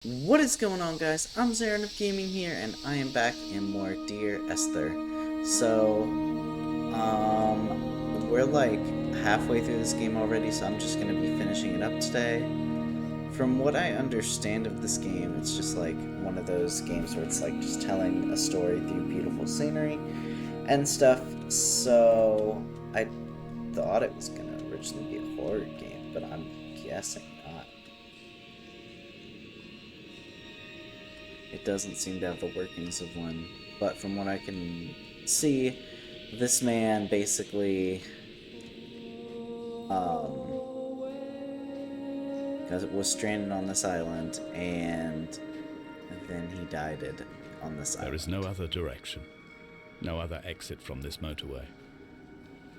What is going on, guys? I'm Zarin of Gaming here, and I am back in more Dear Esther. We're like halfway through this game already, so I'm just gonna be finishing it up today. From what I understand of this game, it's just like one of those games where it's like just telling a story through beautiful scenery and stuff. So, I thought it was gonna originally be a horror game, but I'm guessing not. It doesn't seem to have the workings of one, but from what I can see, this man basically was stranded on this island, and then he died on this There is island. no other direction, no other exit from this motorway.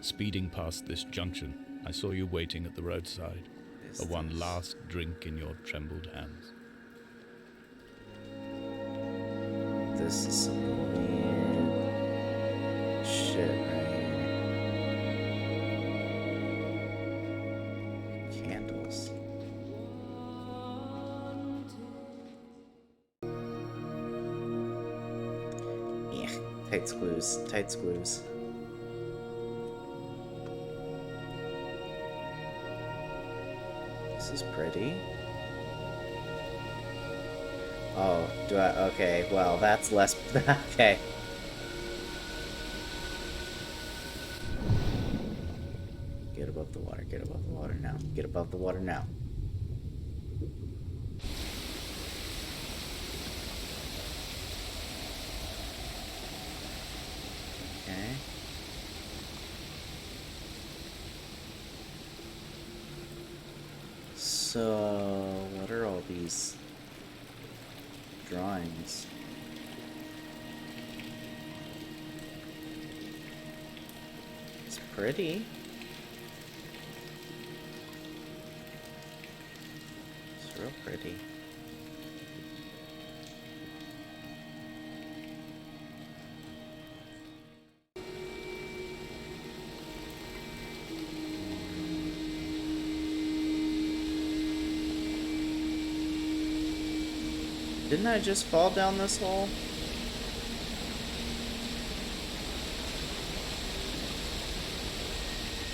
Speeding past this junction, I saw you waiting at the roadside, a one last drink in your trembled hands. This is some weird shit right here. Candles. Yeah, tight screws, tight screws. This is pretty. Oh, do I? Okay, well, that's less. Okay. Get above the water, get above the water now. Get above the water now. Okay. So, what are all these drawings? It's pretty. It's real pretty. Didn't I just fall down this hole?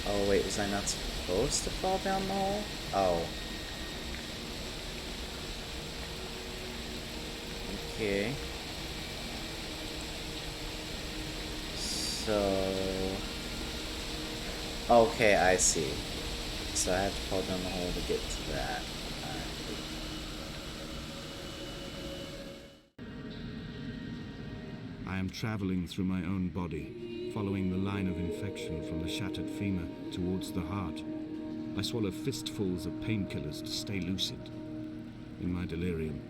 Oh wait, was I not supposed to fall down the hole? Oh. Okay. So... Okay, I see. So I have to fall down the hole to get to that. I am traveling through my own body, following the line of infection from the shattered femur towards the heart. I swallow fistfuls of painkillers to stay lucid. In my delirium,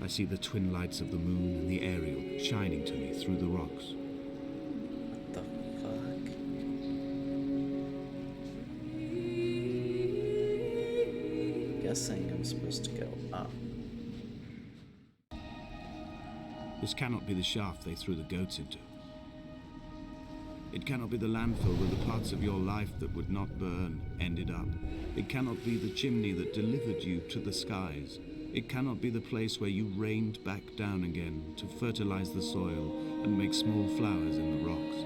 I see the twin lights of the moon and the Ariel shining to me through the rocks. What the fuck? I'm guessing I'm supposed to go up. This cannot be the shaft they threw the goats into. It cannot be the landfill where the parts of your life that would not burn ended up. It cannot be the chimney that delivered you to the skies. It cannot be the place where you rained back down again to fertilize the soil and make small flowers in the rocks.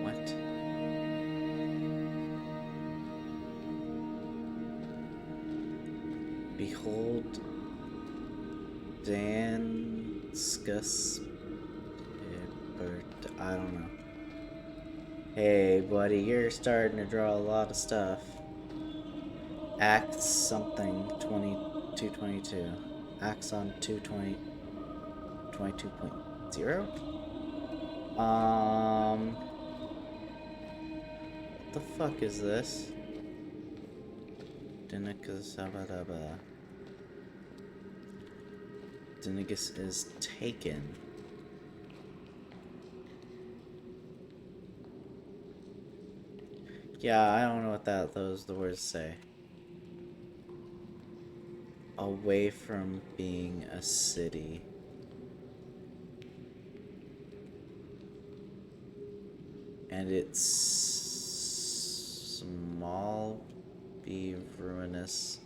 What? Behold, Danscus. I don't know. Hey, buddy, you're starting to draw a lot of stuff. Act something 2222. Axon 220 22.0. What the fuck is this? Dinigus is taken. Yeah, I don't know what the words say. Away from being a city. And it's small be ruinous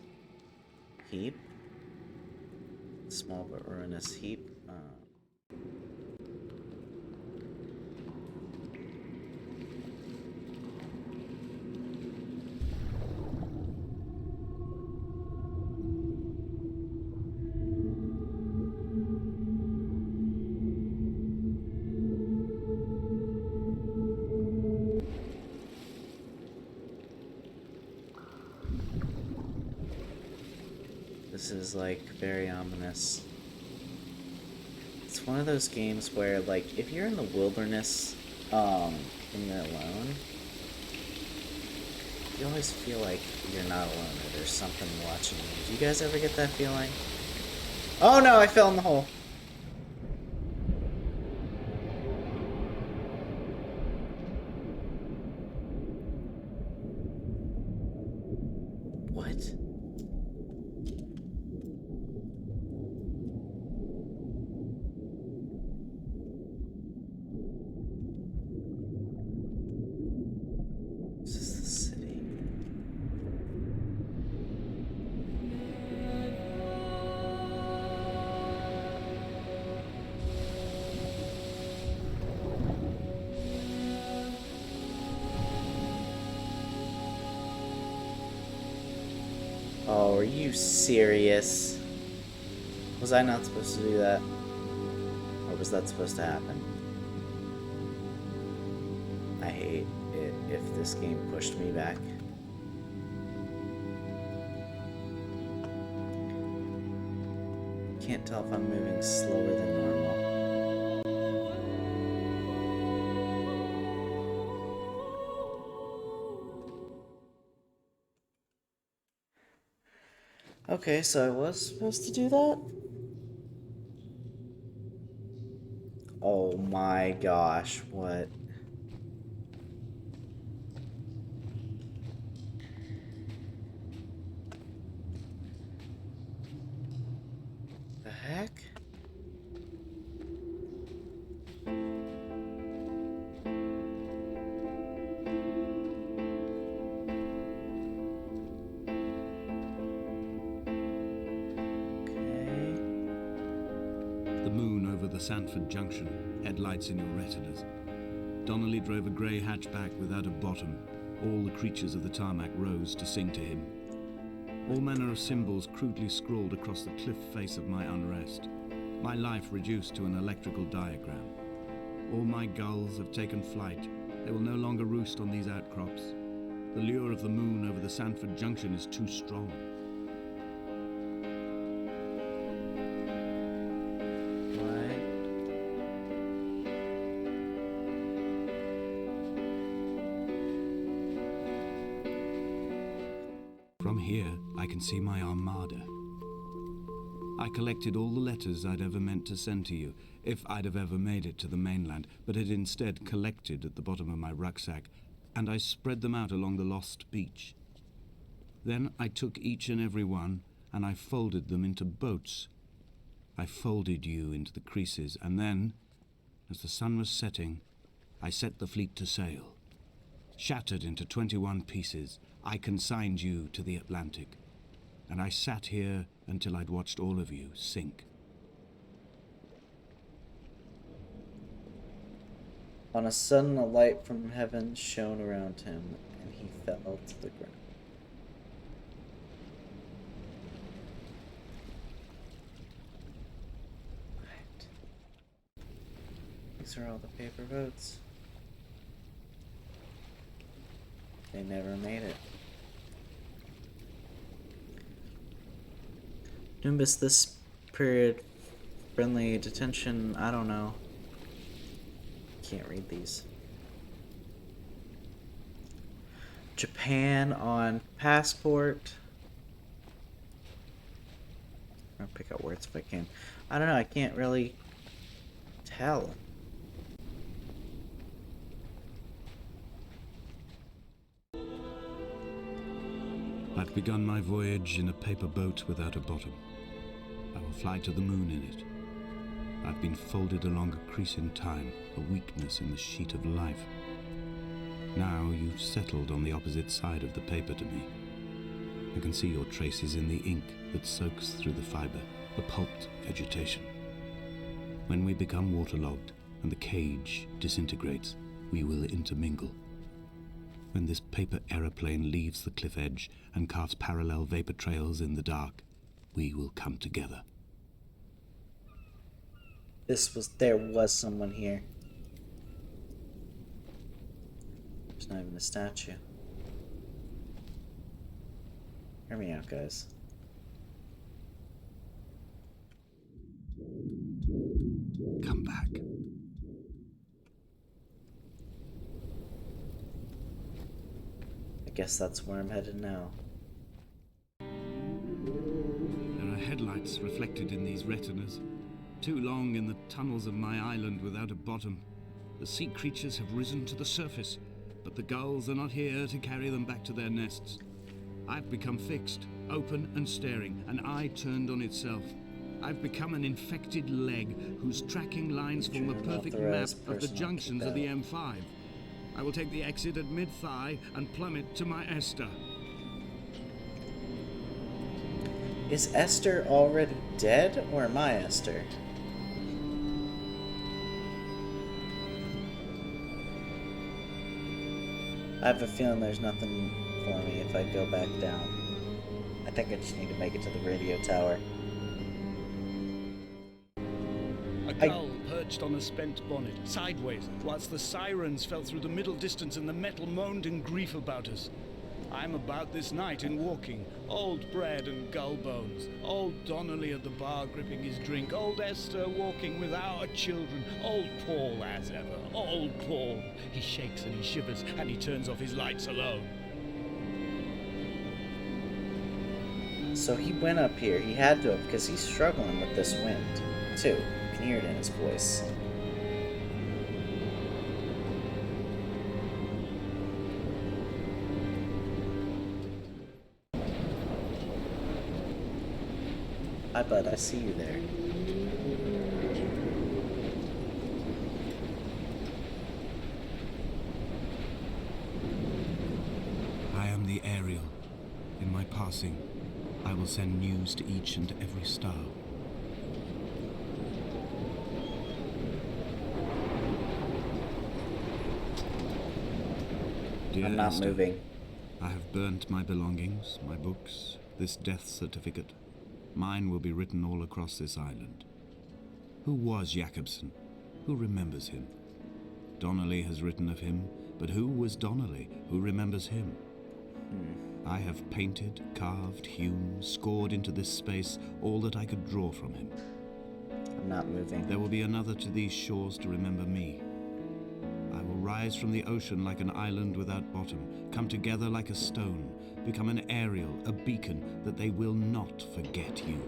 heap. Small but ruinous heap. This is like very ominous. It's one of those games where, like, if you're in the wilderness, and you're alone, you always feel like you're not alone or there's something watching you. Do you guys ever get that feeling? Oh no, I fell in the hole. What? Is this the city? Oh, are you serious? Was I not supposed to do that? Or was that supposed to happen? I hate it if this game pushed me back. Can't tell if I'm moving slower than normal. Okay, so I was supposed to do that? Oh my gosh, what? The heck? Okay. The moon over the Sanford Junction, headlights in your retinas. Donnelly drove a grey hatchback without a bottom. All the creatures of the tarmac rose to sing to him. All manner of symbols crudely scrawled across the cliff face of my unrest. My life reduced to an electrical diagram. All my gulls have taken flight. They will no longer roost on these outcrops. The lure of the moon over the Sanford Junction is too strong. From here, I can see my armada. I collected all the letters I'd ever meant to send to you, if I'd have ever made it to the mainland, but had instead collected at the bottom of my rucksack, and I spread them out along the lost beach. Then I took each and every one, and I folded them into boats. I folded you into the creases, and then, as the sun was setting, I set the fleet to sail. Shattered into 21 pieces, I consigned you to the Atlantic, and I sat here until I'd watched all of you sink. On a sudden, a light from heaven shone around him, and he fell to the ground. What? These are all the paper votes. They never made it. Nimbus, this period, friendly detention, I don't know. Can't read these. Japan on passport. I'm gonna pick out words if I can. I don't know, I can't really tell. I've begun my voyage in a paper boat without a bottom. I will fly to the moon in it. I've been folded along a crease in time, a weakness in the sheet of life. Now you've settled on the opposite side of the paper to me. I can see your traces in the ink that soaks through the fiber. the pulped vegetation. When we become waterlogged and the cage disintegrates, we will intermingle. When this paper aeroplane leaves the cliff edge and carves parallel vapor trails in the dark, we will come together. There was someone here. There's not even a statue. Hear me out, guys. Come back. I guess that's where I'm headed now. There are headlights reflected in these retinas. Too long in the tunnels of my island without a bottom. The sea creatures have risen to the surface, but the gulls are not here to carry them back to their nests. I've become fixed, open and staring, an eye turned on itself. I've become an infected leg whose tracking lines form a perfect map of the junctions of the M5. I will take the exit at mid-thigh and plummet to my Esther. Is Esther already dead, or am I Esther? I have a feeling there's nothing for me if I go back down. I think I just need to make it to the radio tower. A gull perched on a spent bonnet, sideways, whilst the sirens fell through the middle distance and the metal moaned in grief about us. I'm about this night in walking, old bread and gull bones, old Donnelly at the bar gripping his drink, old Esther walking with our children, old Paul as ever, old Paul. He shakes and he shivers and he turns off his lights alone. So he went up here. He had to have, because he's struggling with this wind, too. You can hear it in his voice. Hi, bud. I see you there. I am the Ariel. In my passing, I will send news to each and every star. Dear I'm not Esther, moving. I have burnt my belongings, my books, this death certificate. Mine will be written all across this island. Who was Jakobsen? Who remembers him? Donnelly has written of him, but who was Donnelly? Who remembers him? I have painted, carved, hewn, scored into this space all that I could draw from him. I'm not moving. There will be another to these shores to remember me. I will rise from the ocean like an island without bottom, come together like a stone, become an Ariel, a beacon, that they will not forget you.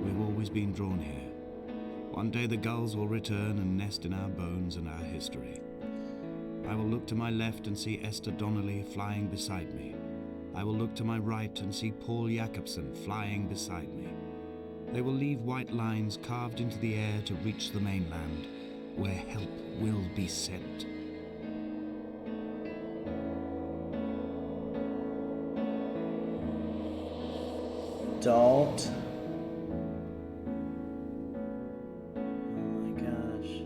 We've always been drawn here. One day the gulls will return and nest in our bones and our history. I will look to my left and see Esther Donnelly flying beside me. I will look to my right and see Paul Jakobsen flying beside me. They will leave white lines carved into the air to reach the mainland, where help will be sent. Don't. Oh my gosh.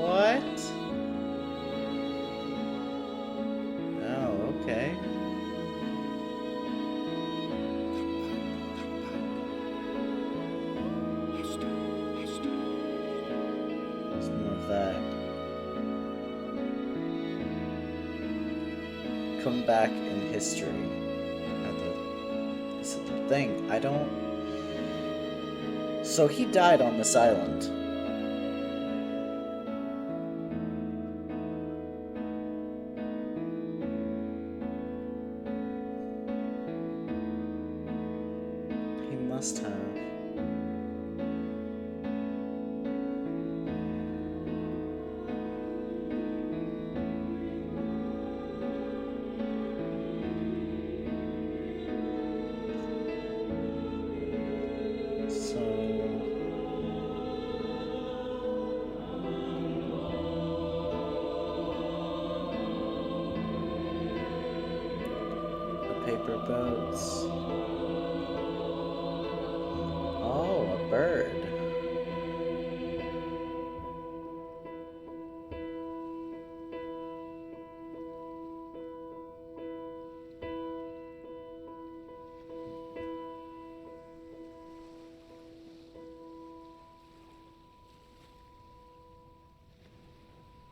What? Oh, okay. There's more of that. Come back in history. This is the thing. I don't. So he died on this island. He must have. boats. Oh, a bird.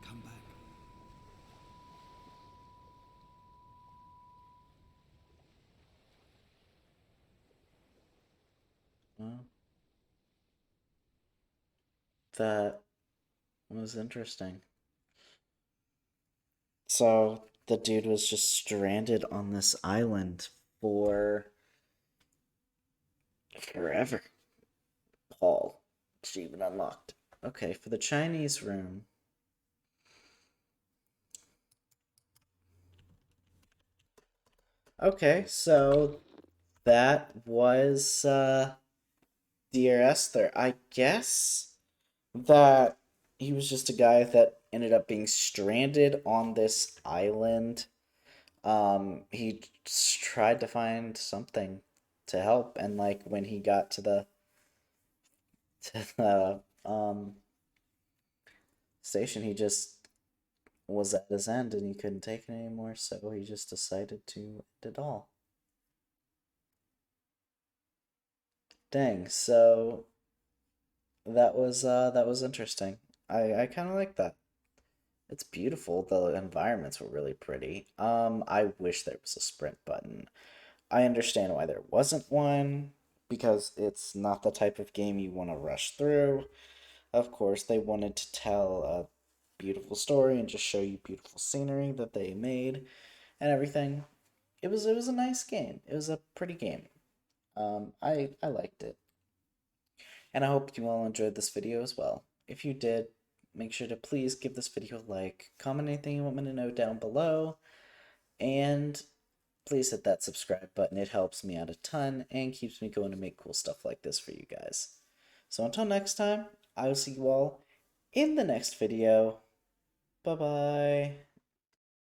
Come back. Well, that was interesting. So the dude was just stranded on this island for forever. Paul. Achievement unlocked. Okay, for the Chinese room. Okay, so that was Dear Esther. I guess that he was just a guy that ended up being stranded on this island. He tried to find something to help, and like when he got to the station, he just was at his end and he couldn't take it anymore, so he just decided to end it all. Dang, so that was interesting. I kind of like that. It's beautiful. The environments were really pretty. I wish there was a sprint button. I understand why there wasn't one because it's not the type of game you want to rush through. Of course, they wanted to tell a beautiful story and just show you beautiful scenery that they made and everything. It was a nice game. It was a pretty game. I liked it. And I hope you all enjoyed this video as well. If you did, make sure to please give this video a like, comment anything you want me to know down below, and please hit that subscribe button. It helps me out a ton and keeps me going to make cool stuff like this for you guys. So until next time, I will see you all in the next video. Bye bye.